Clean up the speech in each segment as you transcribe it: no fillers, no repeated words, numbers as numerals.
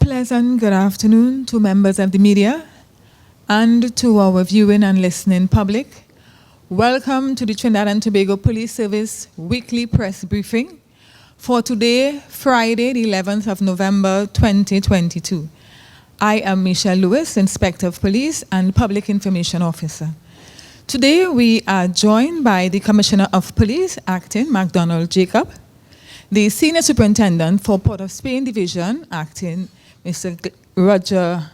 pleasant good afternoon to members of the media and to our viewing and listening public. Welcome to the Trinidad and Tobago Police Service weekly press briefing for today, Friday, the 11th of November, 2022. I am Michelle Lewis, Inspector of Police and Public Information Officer. Today we are joined by the Commissioner of Police, Acting MacDonald Jacob, the Senior Superintendent for Port of Spain Division, Acting Mr. Roger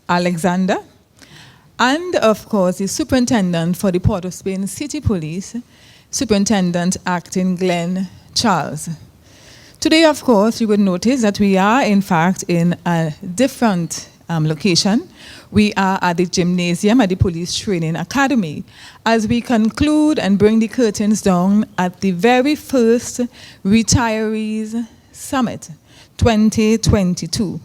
Alexander, and of course the Superintendent for the Port of Spain City Police, Superintendent Acting Glenn Charles. Today, of course, you would notice that we are in fact in a different location. We are at the gymnasium at the Police Training Academy as we conclude and bring the curtains down at the very first Retirees Summit 2022.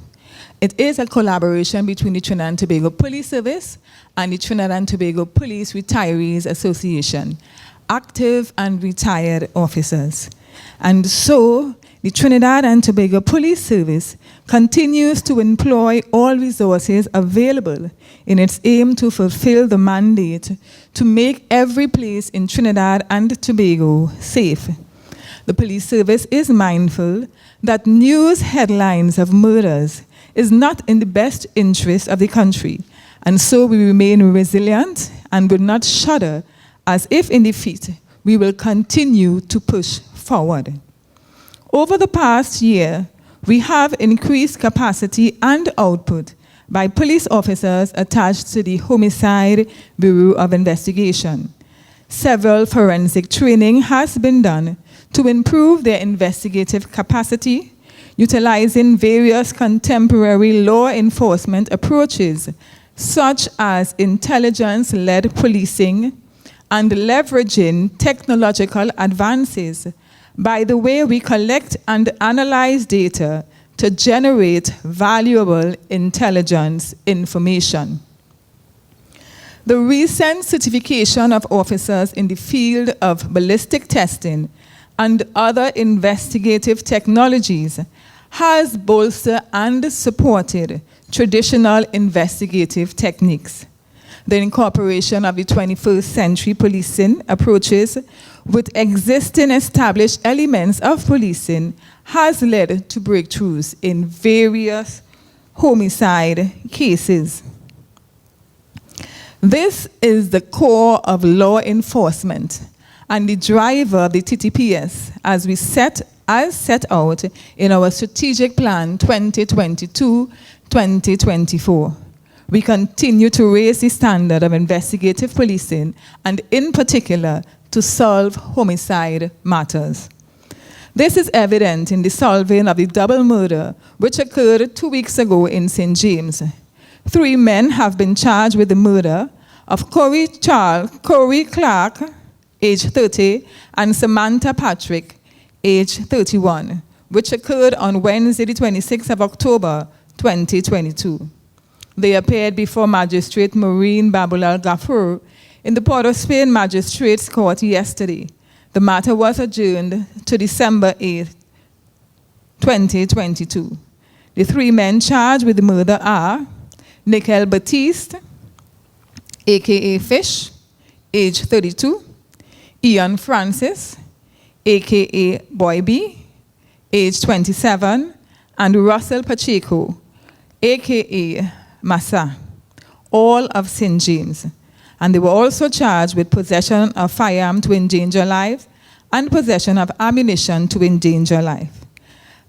It is a collaboration between the Trinidad and Tobago Police Service and the Trinidad and Tobago Police Retirees Association, active and retired officers. And so, the Trinidad and Tobago Police Service continues to employ all resources available in its aim to fulfill the mandate to make every place in Trinidad and Tobago safe. The police service is mindful that news headlines of murders is not in the best interest of the country, and so we remain resilient and will not shudder as if in defeat. We will continue to push forward. Over the past year, we have increased capacity and output by police officers attached to the Homicide Bureau of Investigation. Several forensic training has been done to improve their investigative capacity, utilizing various contemporary law enforcement approaches, such as intelligence-led policing and leveraging technological advances by the way we collect and analyze data to generate valuable intelligence information. The recent certification of officers in the field of ballistic testing and other investigative technologies has bolstered and supported traditional investigative techniques. The incorporation of the 21st century policing approaches with existing established elements of policing has led to breakthroughs in various homicide cases. This is the core of law enforcement and the driver of the TTPS as set out in our strategic plan 2022-2024. We continue to raise the standard of investigative policing and in particular to solve homicide matters. This is evident in the solving of the double murder which occurred 2 weeks ago in St. James. 3 men have been charged with the murder of Corey Clark, age 30, and Samantha Patrick, age 31, which occurred on Wednesday, the 26th of October, 2022. They appeared before Magistrate Maureen Babulal Ghaffur in the Port of Spain Magistrates Court yesterday. The matter was adjourned to December 8, 2022. The 3 men charged with the murder are Nickel Batiste, a.k.a. Fish, age 32, Ian Francis, a.k.a. Boy B, age 27, and Russell Pacheco, a.k.a. Massa, all of St. James. And they were also charged with possession of firearm to endanger life and possession of ammunition to endanger life.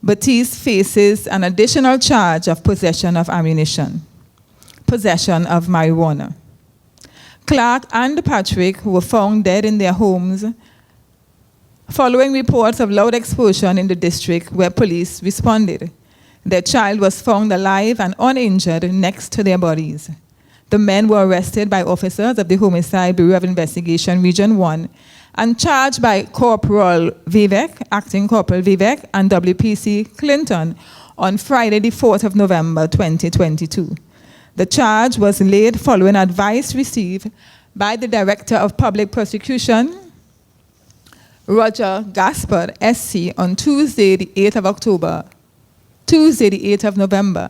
Batiste faces an additional charge of possession of ammunition, possession of marijuana. Clark and Patrick were found dead in their homes following reports of loud explosion in the district where police responded. Their child was found alive and uninjured next to their bodies. The men were arrested by officers of the Homicide Bureau of Investigation Region 1 and charged by Corporal Vivek, Acting Corporal Vivek, and WPC Clinton on Friday, the 4th of November, 2022. The charge was laid following advice received by the Director of Public Prosecution, Roger Gaspard, SC, on Tuesday, the 8th of November,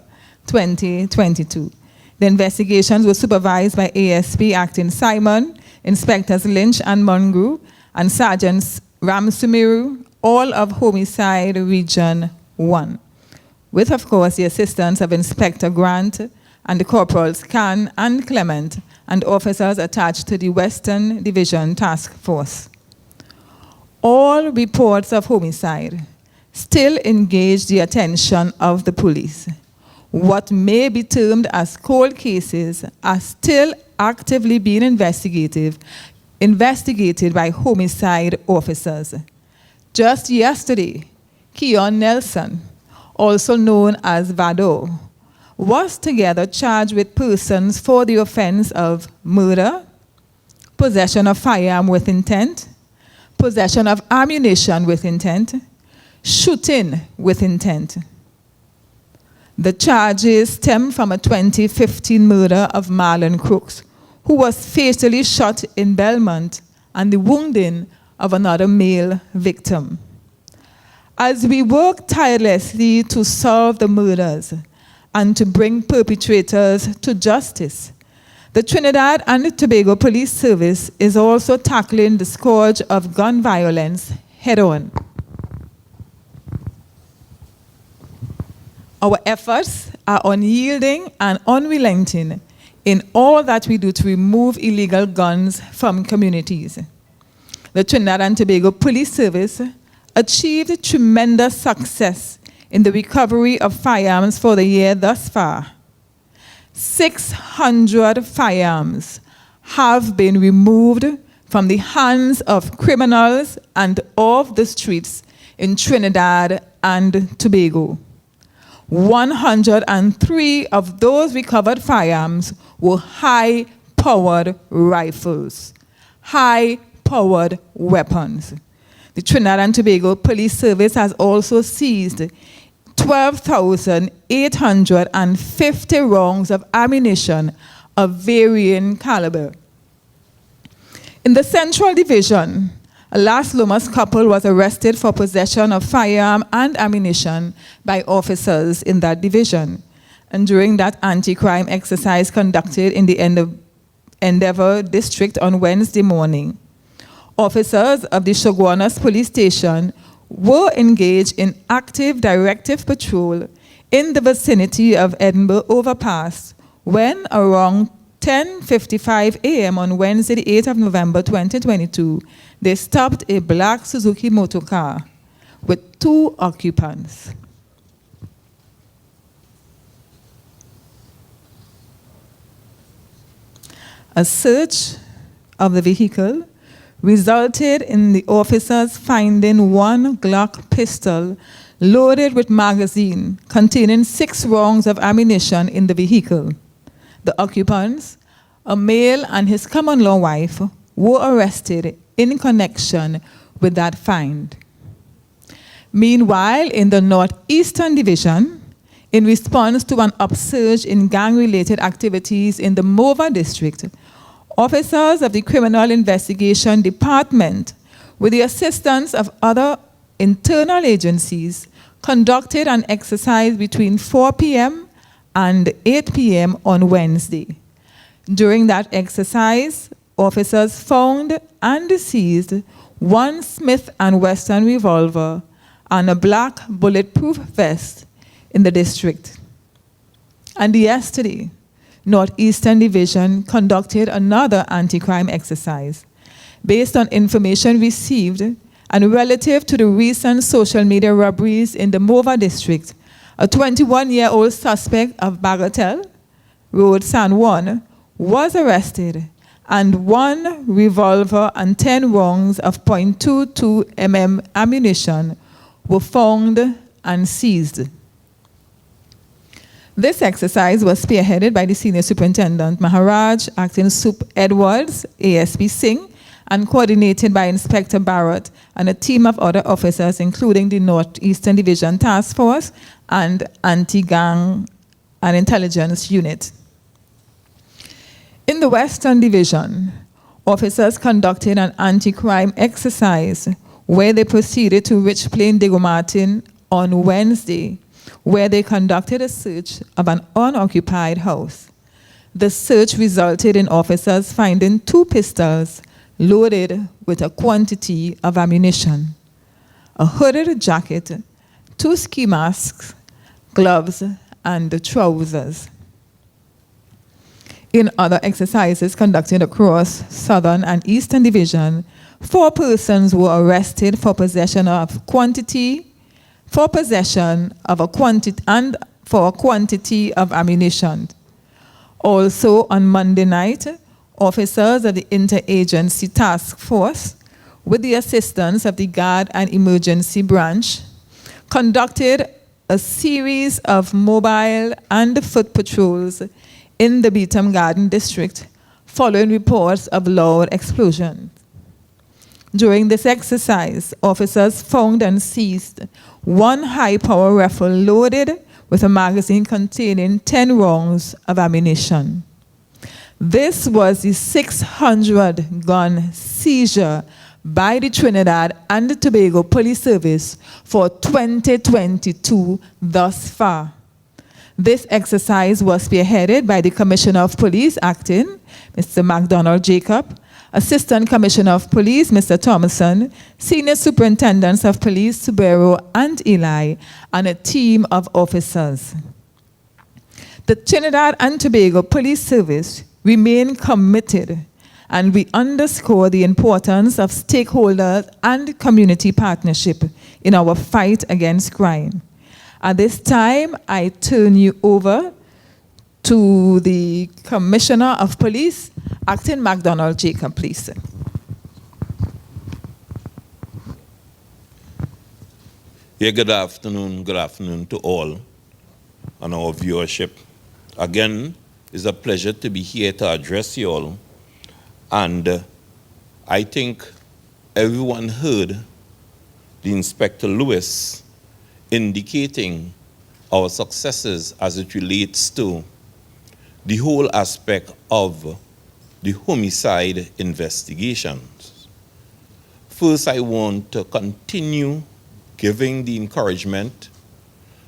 2022. The investigations were supervised by ASP Acting Simon, Inspectors Lynch and Mungrue, and Sergeants Ramsumiru, all of Homicide Region 1, with, of course, the assistance of Inspector Grant and the Corporals Khan and Clement, and officers attached to the Western Division Task Force. All reports of homicide still engage the attention of the police. What may be termed as cold cases are still actively being investigated by homicide officers. Just yesterday, Keon Nelson, also known as Vado, was together charged with persons for the offense of murder, possession of firearm with intent, possession of ammunition with intent, shooting with intent. The charges stem from a 2015 murder of Marlon Crooks, who was fatally shot in Belmont, and the wounding of another male victim. As we work tirelessly to solve the murders and to bring perpetrators to justice, the Trinidad and Tobago Police Service is also tackling the scourge of gun violence head-on. Our efforts are unyielding and unrelenting in all that we do to remove illegal guns from communities. The Trinidad and Tobago Police Service achieved tremendous success in the recovery of firearms for the year thus far. 600 firearms have been removed from the hands of criminals and off the streets in Trinidad and Tobago. 103 of those recovered firearms were high-powered rifles, high-powered weapons. The Trinidad and Tobago Police Service has also seized 12,850 rounds of ammunition of varying caliber. In the Central Division, a Las Lomas couple was arrested for possession of firearm and ammunition by officers in that division. And during that anti-crime exercise conducted in the Endeavour District on Wednesday morning, officers of the Chaguanas Police Station were engaged in active directive patrol in the vicinity of Edinburgh Overpass when around 10:55 a.m. on Wednesday, the 8th of November 2022, they stopped a black Suzuki motor car with 2 occupants. A search of the vehicle resulted in the officers finding 1 Glock pistol loaded with magazine containing 6 rounds of ammunition in the vehicle. The occupants, a male and his common-law wife, were arrested in connection with that find. Meanwhile, in the Northeastern Division, in response to an upsurge in gang-related activities in the Mova District, officers of the Criminal Investigation Department, with the assistance of other internal agencies, conducted an exercise between 4 p.m. and 8 p.m. on Wednesday. During that exercise, officers found and seized 1 Smith & Wesson revolver and a black bulletproof vest in the district. And yesterday, Northeastern Division conducted another anti-crime exercise based on information received and relative to the recent social media robberies in the Mova District. A 21-year-old suspect of Bagatelle Road, San Juan, was arrested, and 1 revolver and 10 rounds of .22 mm ammunition were found and seized. This exercise was spearheaded by the Senior Superintendent Maharaj, Acting Sup Edwards, ASP Singh, and coordinated by Inspector Barrett and a team of other officers, including the Northeastern Division Task Force and Anti-Gang and Intelligence Unit. In the Western Division, officers conducted an anti-crime exercise where they proceeded to Rich Plain, Diego Martin on Wednesday where they conducted a search of an unoccupied house. The search resulted in officers finding 2 pistols loaded with a quantity of ammunition, a hooded jacket, 2 ski masks, gloves, and trousers. In other exercises conducted across Southern and Eastern Division, 4 persons were arrested for possession of a quantity of ammunition. Also on Monday night, officers of the Interagency Task Force, with the assistance of the Guard and Emergency Branch, conducted a series of mobile and foot patrols in the Beetham Garden District, following reports of loud explosions. During this exercise, officers found and seized 1 high-power rifle loaded with a magazine containing 10 rounds of ammunition. This was the 600-gun seizure by the Trinidad and Tobago Police Service for 2022 thus far. This exercise was spearheaded by the Commissioner of Police Acting, Mr. MacDonald Jacob, Assistant Commissioner of Police, Mr. Thomason, Senior Superintendents of Police, Subero and Eli, and a team of officers. The Trinidad and Tobago Police Service remain committed, and we underscore the importance of stakeholders and community partnership in our fight against crime. At this time, I turn you over to the Commissioner of Police, Acting MacDonald Jacob, please. Yeah, good afternoon to all on our viewership. Again, it's a pleasure to be here to address you all. And I think everyone heard the Inspector Lewis indicating our successes as it relates to the whole aspect of the homicide investigations. First, I want to continue giving the encouragement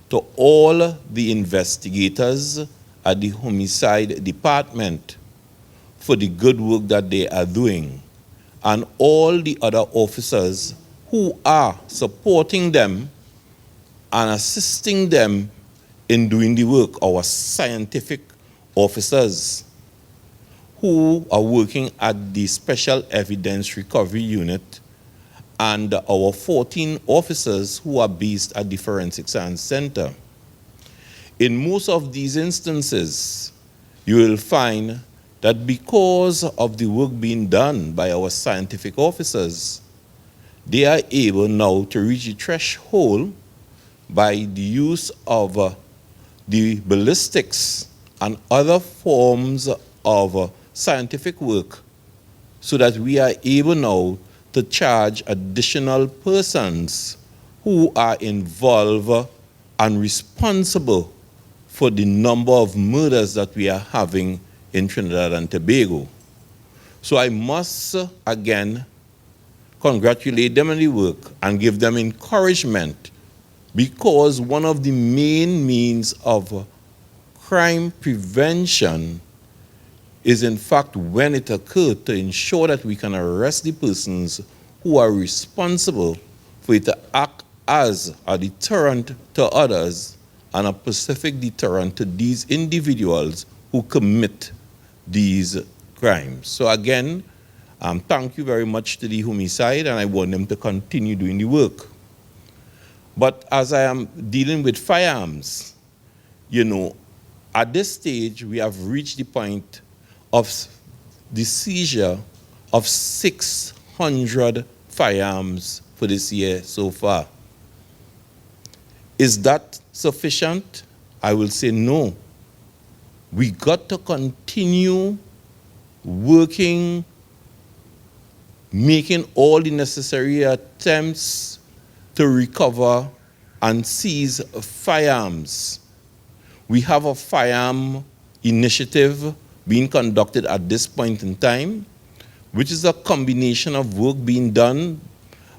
to all the investigators at the homicide department for the good work that they are doing, and all the other officers who are supporting them and assisting them in doing the work, our scientific officers who are working at the Special Evidence Recovery Unit, and our 14 officers who are based at the Forensic Science Center. In most of these instances, you will find that because of the work being done by our scientific officers, they are able now to reach the threshold by the use of the ballistics and other forms of scientific work, so that we are able now to charge additional persons who are involved and responsible for the number of murders that we are having in Trinidad and Tobago. So I must again congratulate them on the work and give them encouragement, because one of the main means of crime prevention is in fact when it occurred, to ensure that we can arrest the persons who are responsible for it to act as a deterrent to others and a specific deterrent to these individuals who commit these crimes. So again, thank you very much to the homicide, and I want them to continue doing the work. But as I am dealing with firearms, you know, at this stage we have reached the point of the seizure of 600 firearms for this year so far. Is that sufficient? I will say no. We got to continue working, making all the necessary attempts to recover and seize firearms. We have a firearm initiative being conducted at this point in time, which is a combination of work being done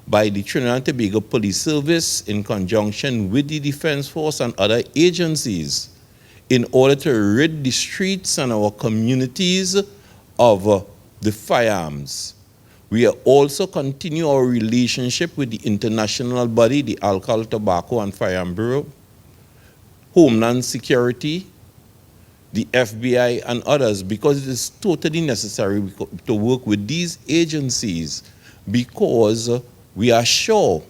by the Trinidad and Tobago Police Service in conjunction with the Defense Force and other agencies in order to rid the streets and our communities of the firearms. We are also continue our relationship with the international body, the Alcohol, Tobacco and Firearm Bureau, Homeland Security, the FBI and others, because it is totally necessary to work with these agencies, because we are sure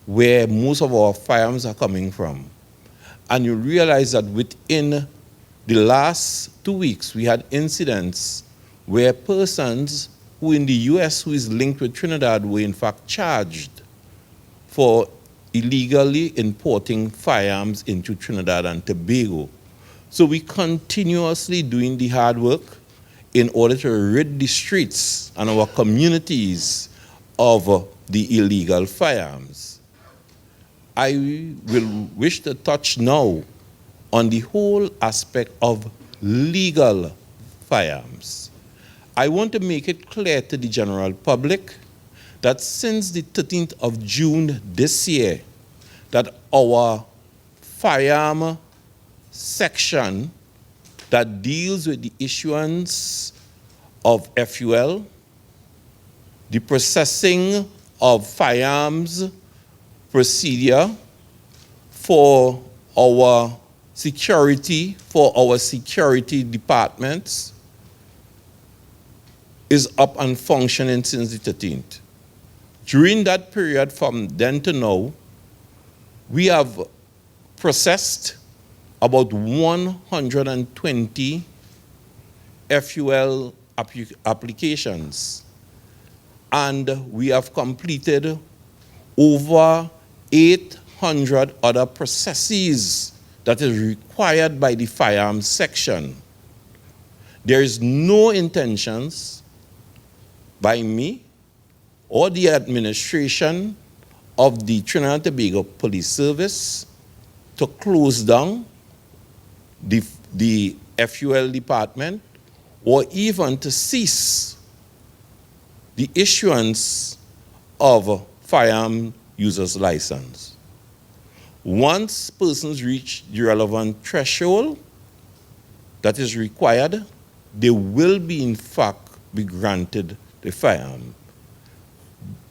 where most of our firearms are coming from. And you realize that within the last 2 weeks, we had incidents where persons who in the US who is linked with Trinidad were in fact charged for illegally importing firearms into Trinidad and Tobago. So we continuously doing the hard work in order to rid the streets and our communities of the illegal firearms. I will wish to touch now on the whole aspect of legal firearms. I want to make it clear to the general public that since the 13th of June this year, that our firearm section that deals with the issuance of FUL, the processing of firearms procedure for our security departments is up and functioning since the 13th. During that period from then to now, we have processed about 120 FUL applications, and we have completed over 800 other processes that is required by the firearms section. There is no intentions by me or the administration of the Trinidad and Tobago Police Service to close down the FUL department or even to cease the issuance of firearm user's license. Once persons reach the relevant threshold that is required, they will be in fact be granted the firearm.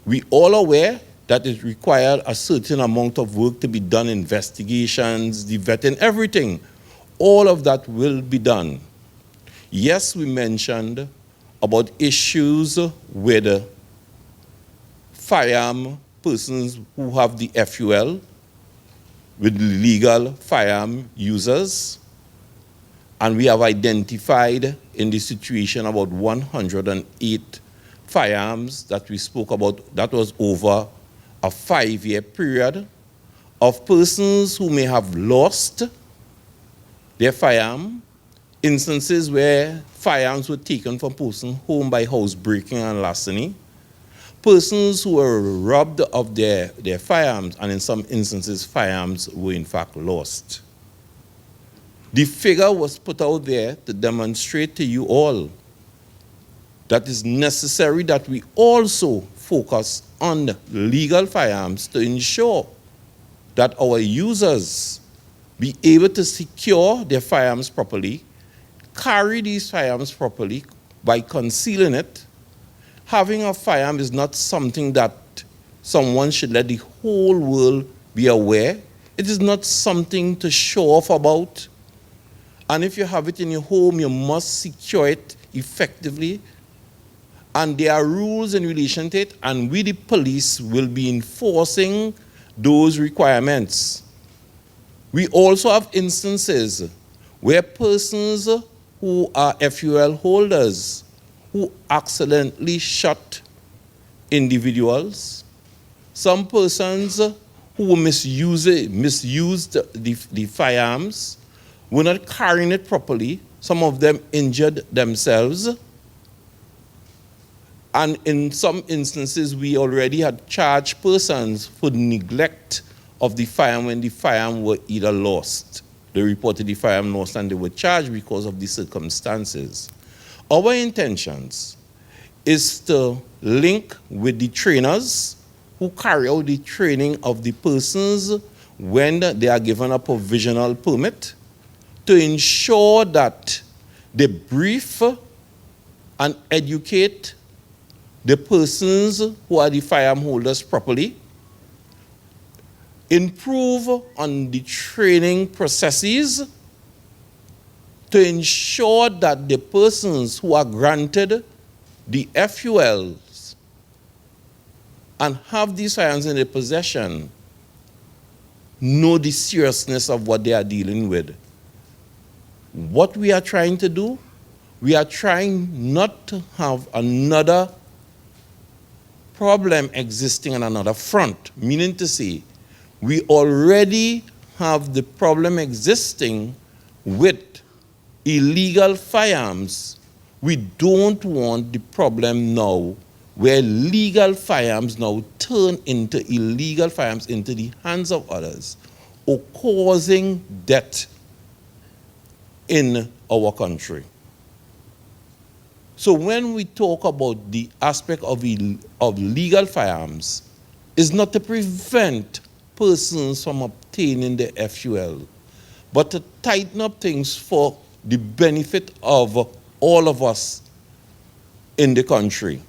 We all aware that it required a certain amount of work to be done, investigations, the vetting, everything. All of that will be done. Yes, we mentioned about issues with firearm persons who have the FUL, with legal firearm users, and we have identified in the situation about 108 firearms that we spoke about. That was over a 5-year period of persons who may have lost their firearm, instances where firearms were taken from persons home by housebreaking and larceny, persons who were robbed of their firearms, and in some instances, firearms were in fact lost. The figure was put out there to demonstrate to you all that it's necessary that we also focus on legal firearms to ensure that our users be able to secure their firearms properly, carry these firearms properly by concealing it. Having a firearm is not something that someone should let the whole world be aware. It is not something to show off about. And if you have it in your home, you must secure it effectively. And there are rules in relation to it, and we, the police, will be enforcing those requirements. We also have instances where persons who are FUL holders who accidentally shot individuals, some persons who misused the firearms, were not carrying it properly. Some of them injured themselves. And in some instances, we already had charged persons for neglect of the firearm when the firearm were either lost. They reported the firearm lost and they were charged because of the circumstances. Our intentions is to link with the trainers who carry out the training of the persons when they are given a provisional permit to ensure that they brief and educate the persons who are the firearm holders properly, improve on the training processes to ensure that the persons who are granted the FULs and have these firearms in their possession know the seriousness of what they are dealing with. What we are trying to do, we are trying not to have another problem existing on another front, meaning to say, we already have the problem existing with illegal firearms. We don't want the problem now where legal firearms now turn into illegal firearms into the hands of others or causing death in our country. So when we talk about the aspect of legal firearms, it's not to prevent persons from obtaining the FUL, but to tighten up things for the benefit of all of us in the country.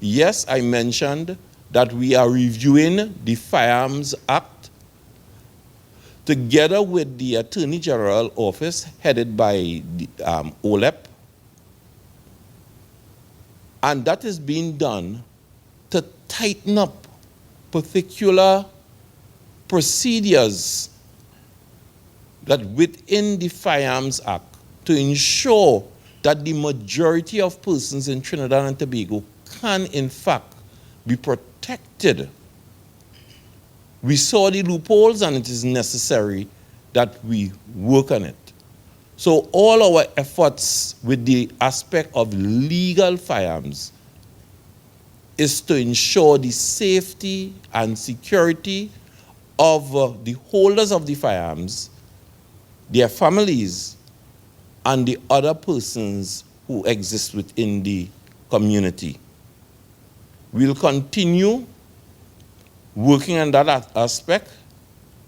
Yes, I mentioned that we are reviewing the Firearms Act together with the Attorney General Office headed by the, OLEP. And that is being done to tighten up particular procedures that within the Firearms Act to ensure that the majority of persons in Trinidad and Tobago can in fact be protected. We saw the loopholes and it is necessary that we work on it. So all our efforts with the aspect of legal firearms is to ensure the safety and security of the holders of the firearms, their families, and the other persons who exist within the community. We'll continue working on that aspect,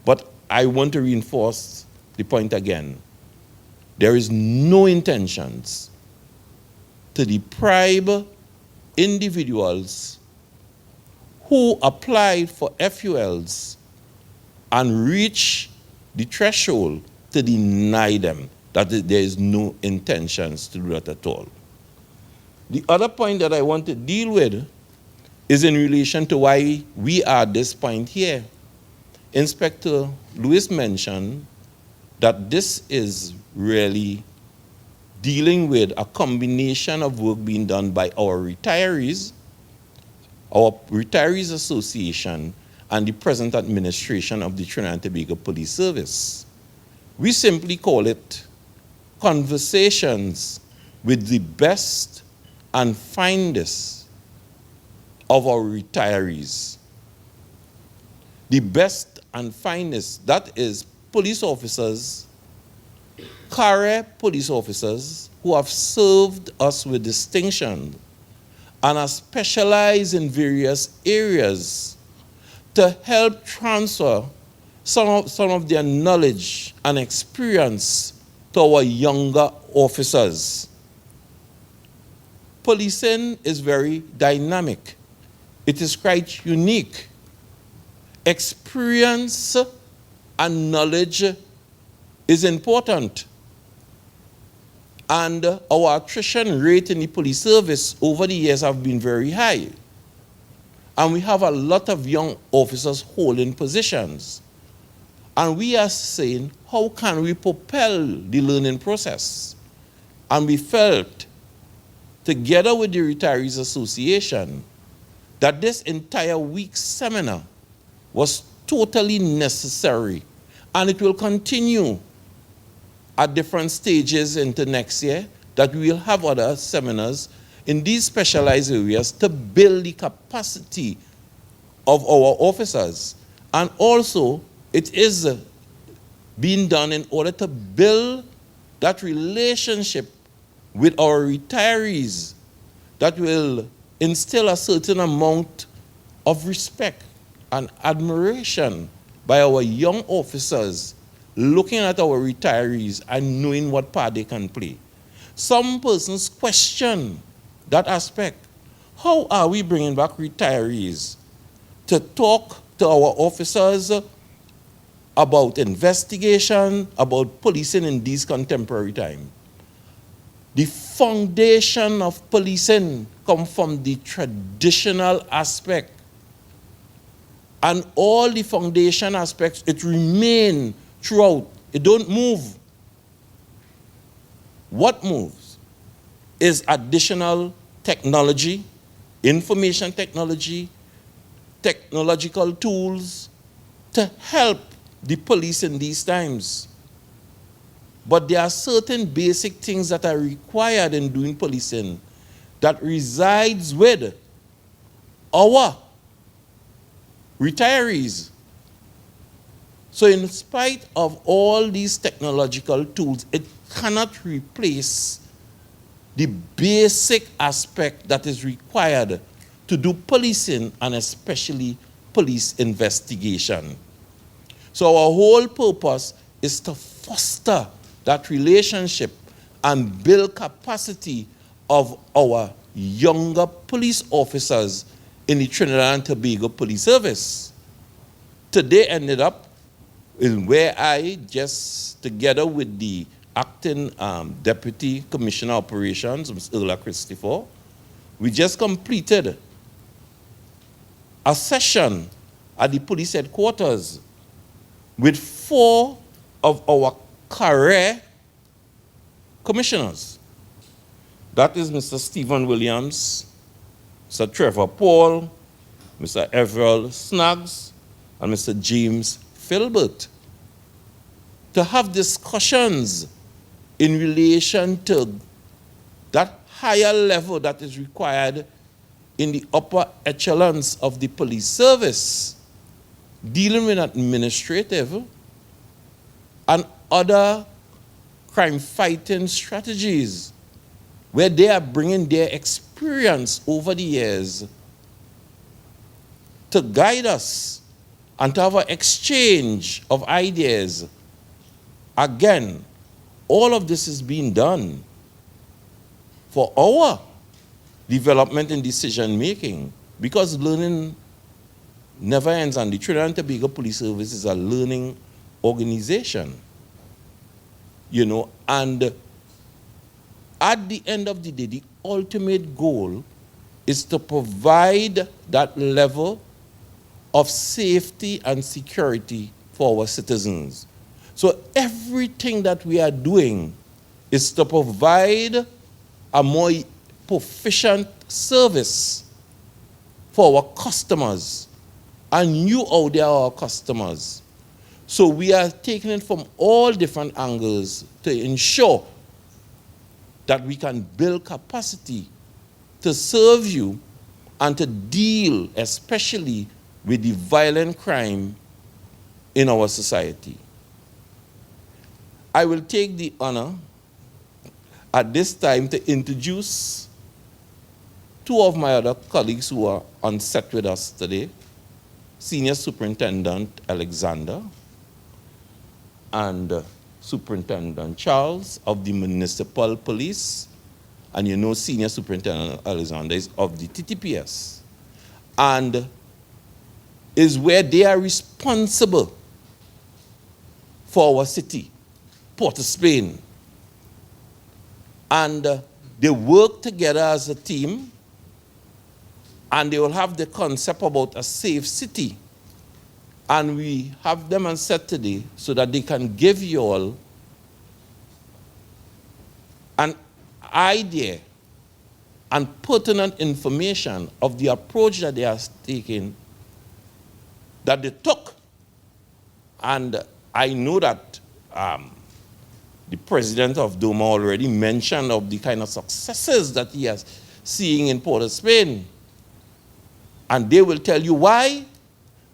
but I want to reinforce the point again. There is no intentions to deprive individuals who applied for FULs and reach the threshold to deny them. That there is no intentions to do that at all. The other point that I want to deal with is in relation to why we are at this point here. Inspector Lewis mentioned that this is really dealing with a combination of work being done by our Retirees Association, and the present administration of the Trinidad and Tobago Police Service. We simply call it conversations with the best and finest of our retirees. The best and finest, that is police officers, career police officers who have served us with distinction and are specialized in various areas to help transfer some of their knowledge and experience to our younger officers. Policing is very dynamic. It is quite unique. Experience and knowledge is important. And our attrition rate in the police service over the years have been very high. And we have a lot of young officers holding positions. And we are saying, how can we propel the learning process? And we felt, together with the Retirees Association, that this entire week's seminar was totally necessary. And it will continue at different stages into next year, that we will have other seminars in these specialized areas to build the capacity of our officers. And also, it is being done in order to build that relationship with our retirees that will instill a certain amount of respect and admiration by our young officers looking at our retirees and knowing what part they can play. Some persons question that aspect. How are we bringing back retirees to talk to our officers about investigation, about policing in these contemporary times? The foundation of policing comes from the traditional aspect. And all the foundation aspects, it remain throughout. It don't move. What moves is additional technology, information technology, technological tools to help the police in these times. But there are certain basic things that are required in doing policing that resides with our retirees. So in spite of all these technological tools, it cannot replace the basic aspect that is required to do policing and especially police investigation. So our whole purpose is to foster that relationship and build capacity of our younger police officers in the Trinidad and Tobago Police Service. Today ended up in where I just, together with the acting Deputy Commissioner Operations, Ms. Erla Christopher, we just completed a session at the police headquarters with 4 of our career commissioners. That is Mr. Stephen Williams, Mr. Trevor Paul, Mr. Everell Snaggs, and Mr. James Filbert, to have discussions in relation to that higher level that is required in the upper echelons of the police service, dealing with administrative and other crime-fighting strategies, where they are bringing their experience over the years to guide us and to have an exchange of ideas. Again, all of this is being done for our development and decision-making, because learning never ends, and the Trinidad and Tobago Police Service is a learning organization. You know, and at the end of the day, the ultimate goal is to provide that level of safety and security for our citizens. So everything that we are doing is to provide a more proficient service for our customers. And you out there are our customers. So we are taking it from all different angles to ensure that we can build capacity to serve you and to deal especially with the violent crime in our society. I will take the honor at this time to introduce 2 of my other colleagues who are on set with us today, Senior Superintendent Alexander and Superintendent Charles of the Municipal Police, and you know Senior Superintendent Alexander is of the TTPS, and is where they are responsible for our city, Port of Spain. And they work together as a team, and they will have the concept about a safe city. And we have them on set today so that they can give you all an idea and pertinent information of the approach that they are taking, that they took. And I know that the president of DOMA already mentioned of the kind of successes that he is seeing in Port of Spain. And they will tell you why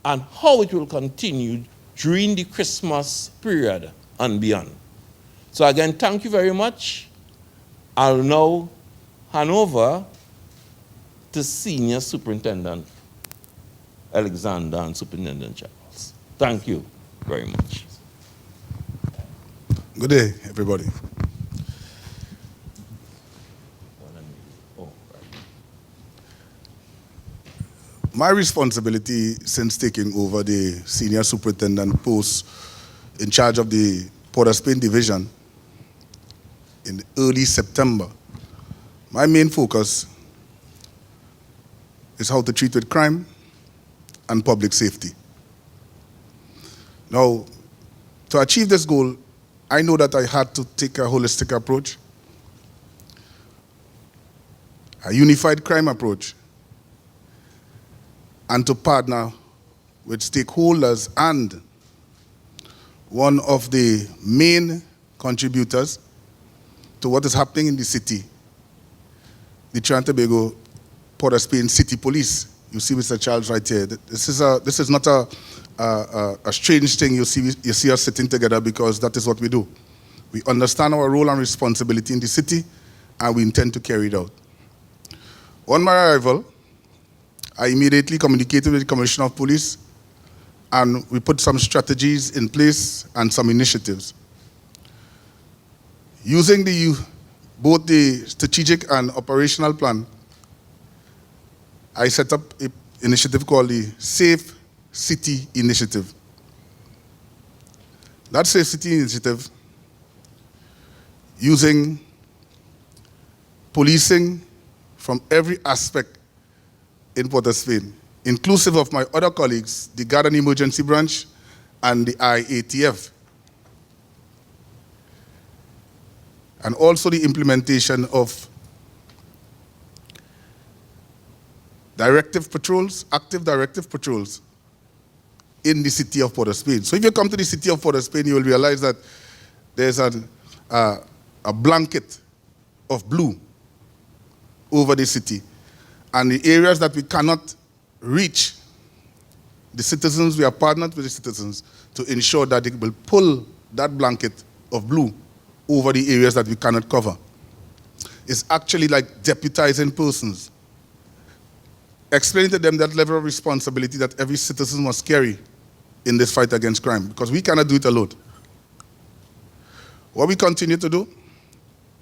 and how it will continue during the Christmas period and beyond. So again, thank you very much. I'll now hand over to Senior Superintendent Alexander and Superintendent Charles. Thank you very much. Good day, everybody. My responsibility since taking over the senior superintendent post in charge of the Port of Spain division in early September, my main focus is how to treat with crime and public safety. Now, to achieve this goal, I know that I had to take a holistic approach, a unified crime approach, and to partner with stakeholders and one of the main contributors to what is happening in the city, the Trinidad and Tobago Port of Spain City Police. You see Mr. Charles right here. This is not a strange thing. You see us sitting together because that is what we do. We understand our role and responsibility in the city, and we intend to carry it out. On my arrival, I immediately communicated with the Commissioner of Police, and we put some strategies in place and some initiatives. Using both the strategic and operational plan, I set up an initiative called the Safe City Initiative. That Safe City Initiative, using policing from every aspect in Port of Spain, inclusive of my other colleagues, the Guard and Emergency Branch and the IATF. And also the implementation of directive patrols, active directive patrols in the city of Port of Spain. So if you come to the city of Port of Spain, you will realize that there's a blanket of blue over the city. And the areas that we cannot reach, the citizens, we are partnered with the citizens to ensure that they will pull that blanket of blue over the areas that we cannot cover. It's actually like deputizing persons, explaining to them that level of responsibility that every citizen must carry in this fight against crime, because we cannot do it alone. What we continue to do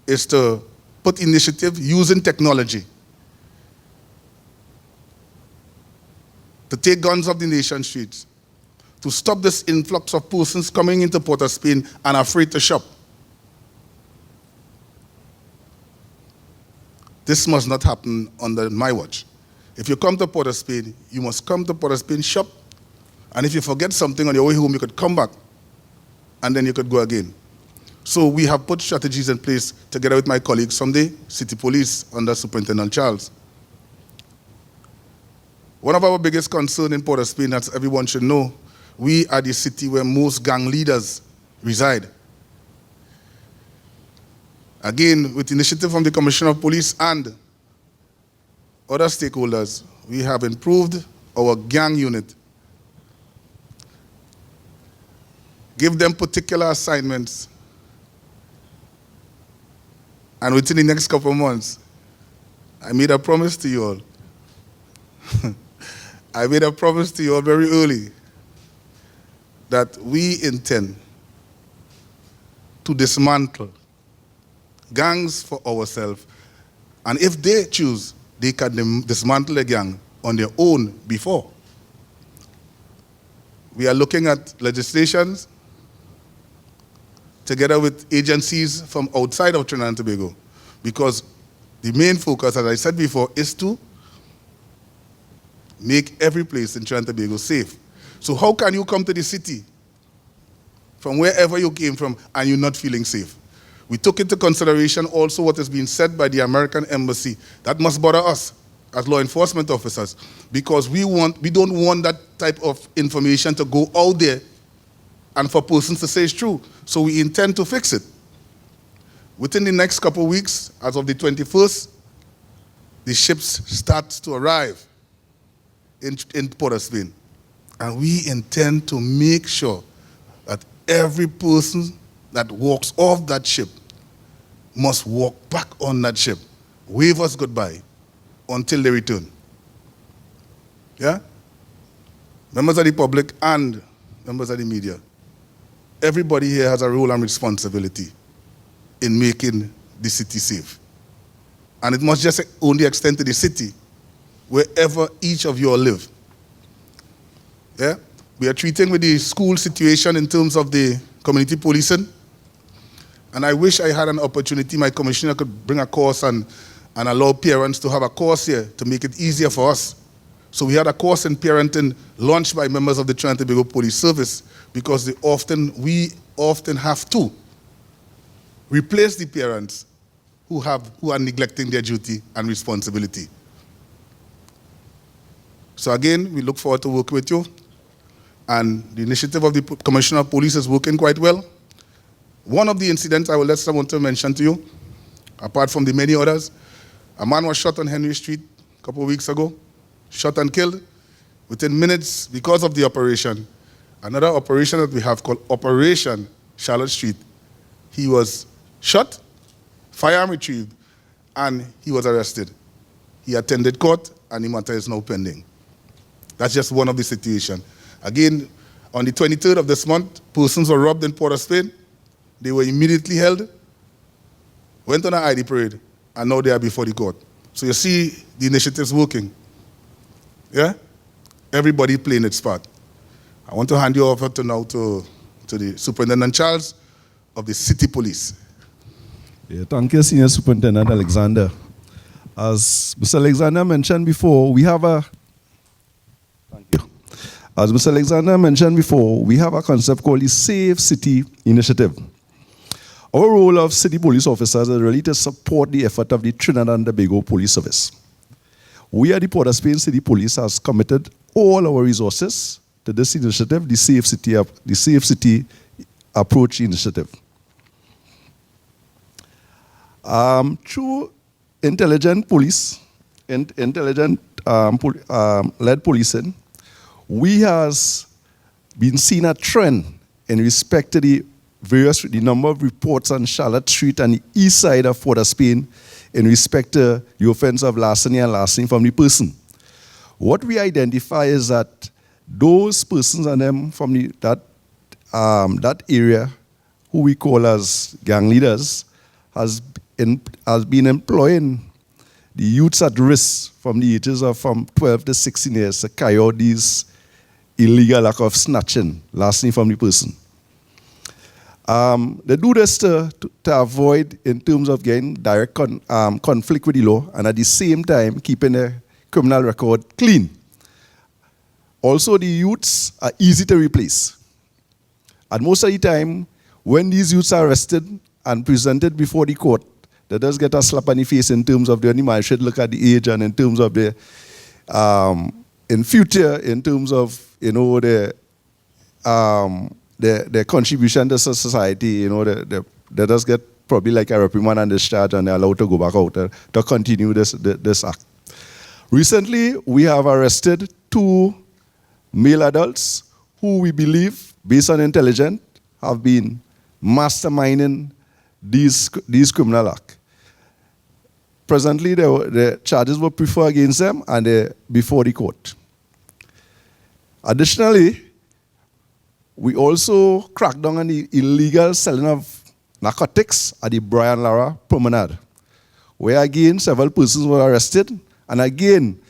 is to put initiative using technology to take guns off the nation streets, to stop this influx of persons coming into Port of Spain and afraid to shop. This must not happen under my watch. If you come to Port of Spain, you must come to Port of Spain, shop, and if you forget something on your way home, you could come back, and then you could go again. So we have put strategies in place together with my colleagues from the City Police under Superintendent Charles. One of our biggest concerns in Port of Spain, as everyone should know, we are the city where most gang leaders reside. Again, with initiative from the Commissioner of Police and other stakeholders, we have improved our gang unit. Give them particular assignments. And within the next couple of months, I made a promise to you all. I made a promise to you all very early that we intend to dismantle gangs for ourselves. And if they choose, they can dismantle a gang on their own before. We are looking at legislations together with agencies from outside of Trinidad and Tobago, because the main focus, as I said before, is to make every place in Trinidad and Tobago safe. So how can you come to the city from wherever you came from and you're not feeling safe? We took into consideration also what is being said by the American Embassy. That must bother us as law enforcement officers, because we don't want that type of information to go out there and for persons to say it's true. So we intend to fix it. Within the next couple of weeks, as of the 21st, the ships start to arrive in Port of Spain. And we intend to make sure that every person that walks off that ship must walk back on that ship, wave us goodbye until they return. Yeah? members of the public and members of the media, everybody here has a role and responsibility in making the city safe. And it must just only extend to the city, wherever each of you all live. Yeah? We are treating with the school situation in terms of the community policing. And I wish I had an opportunity, my commissioner could bring a course and allow parents to have a course here to make it easier for us. So we had a course in parenting launched by members of the Trinidad and Tobago Police Service, because we often have to replace the parents who are neglecting their duty and responsibility. So again, we look forward to working with you. And the initiative of the Commissioner of Police is working quite well. One of the incidents I will let someone to mention to you, apart from the many others, a man was shot on Henry Street a couple of weeks ago, shot and killed within minutes because of the operation. Another operation that we have called Operation Charlotte Street. He was shot, firearm retrieved, and he was arrested. He attended court, and the matter is now pending. That's just one of the situations. Again, on the 23rd of this month, persons were robbed in Port of Spain. They were immediately held, went on an ID parade, and now they are before the court. So you see the initiatives working. Yeah? Everybody playing its part. I want to hand you over now to the Superintendent Charles of the City Police. Yeah, thank you, Senior Superintendent Alexander. As Mr. Alexander mentioned before, we have a concept called the Safe City Initiative. Our role of city police officers is really to support the effort of the Trinidad and Tobago Police Service. We at the Port of Spain City Police has committed all our resources to this initiative, the Safe City Approach Initiative. Through intelligent led policing, we has been seeing a trend in respect to the number of reports on Charlotte Street and the east side of Port of Spain in respect to the offense of larceny and larceny from the person. What we identify is that those persons and them from that area, who we call as gang leaders, has been employing the youths at risk from the ages of from 12 to 16 years to carry out these illegal act of snatching, larceny from the person. They do this to avoid, in terms of getting direct conflict with the law, and at the same time keeping the criminal record clean. Also, the youths are easy to replace. And most of the time, when these youths are arrested and presented before the court, they just get a slap on the face in terms of the animal should look at the age, and in terms of the in future, in terms of their contribution to society, they just get probably like a reprimand and discharge, and they're allowed to go back out to continue this act. Recently, we have arrested 2 male adults who we believe, based on intelligence, have been masterminding these criminal acts. Presently, the charges were preferred against them, and they're before the court. Additionally, we also cracked down on the illegal selling of narcotics at the Brian Lara Promenade, where again several persons were arrested. And again,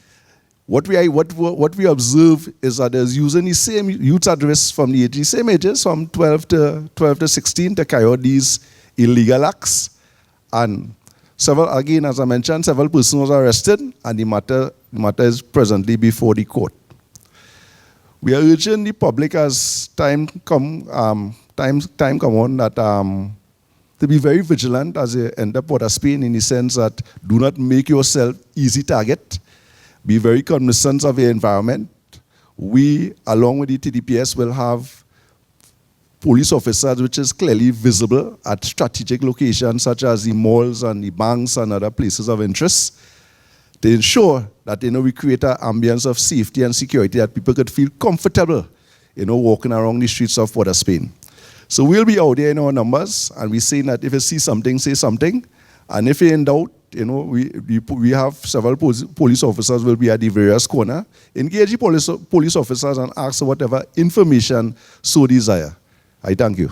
what we observe is that there's using the same youth at risk from the same ages, from 12 to 16, to carry out these illegal acts. And again, as I mentioned, several persons were arrested, and the matter is presently before the court. We are urging the public, as time come on, that to be very vigilant as you enter Port of Spain, in the sense that do not make yourself easy target. Be very cognizant of your environment. We, along with the TDPS, will have police officers which is clearly visible at strategic locations such as the malls and the banks and other places of interest, to ensure that we create an ambience of safety and security that people could feel comfortable walking around the streets of Port of Spain. So we'll be out there in our numbers, and we're saying that if you see something, say something, and if you're in doubt, we have several police officers will be at the various corner. Engage the police officers and ask whatever information so desire. I thank you.